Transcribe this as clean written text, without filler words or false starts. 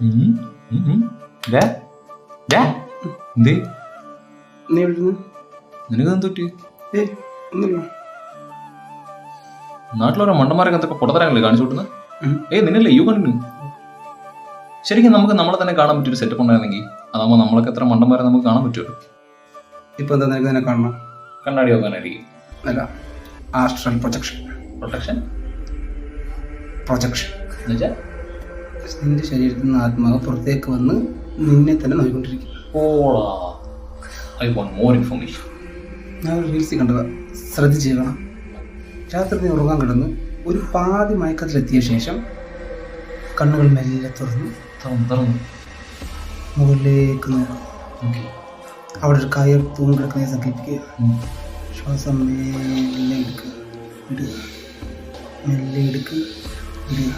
എന്തേ നീ വിളിക്കുന്നു? നിനക്ക് തൊട്ടി ഒന്നുമില്ല. നാട്ടിലോരോ മണ്ടന്മാരൊക്കെ എന്തൊക്കെ പൊട്ടത്തരങ്ങളല്ലേ കാണിച്ചു കൊടുക്കുന്നത്? നിന്നല്ലേ യു കണ്ടിന്യൂ. ശരിക്കും നമുക്ക് നമ്മളെ തന്നെ കാണാൻ പറ്റിയൊരു സെറ്റപ്പ് ഉണ്ടായിരുന്നെങ്കിൽ അതാകുമ്പോൾ നമ്മളൊക്കെ എത്ര മണ്ടന്മാരെ നമുക്ക് കാണാൻ പറ്റുമല്ലോ. ഇപ്പൊ എന്താ നിനക്ക് തന്നെ കാണണം? കണ്ണാടി നോക്കാനായിരിക്കും. അല്ല, ആസ്ട്രൽ പ്രൊജക്ഷൻ. പ്രൊട്ടക്ഷൻ പ്രൊജക്ഷൻ എന്നുവെച്ചാൽ നിന്റെ ശരീരത്തിൽ നിന്ന് ആത്മാവ് പുറത്തേക്ക് വന്ന് നിന്നെ തന്നെ നോക്കിക്കൊണ്ടിരിക്കും. ഓളാ ഐ വാണ്ട് മോർ ഇൻഫർമേഷൻ. ഞാൻ ഒരു റീൽസിൽ കണ്ടതാ, ശ്രദ്ധിച്ച് കേൾക്കണം. രാത്രി നീ ഉറങ്ങാൻ കിടന്ന് ഒരു പാതി മയക്കത്തിലെത്തിയ ശേഷം കണ്ണുകൾ മെല്ലെ തുറന്ന് മുകളിലേക്ക് നോക്കും. അവിടെ ഒരു കയർ തൂങ്ങി കിടക്കുന്ന സങ്കല്പിക്കുക. ശ്വാസം മെല്ലെ എടുക്കുക, വിടുക, മെല്ലെ എടുക്കുക, വിടുക.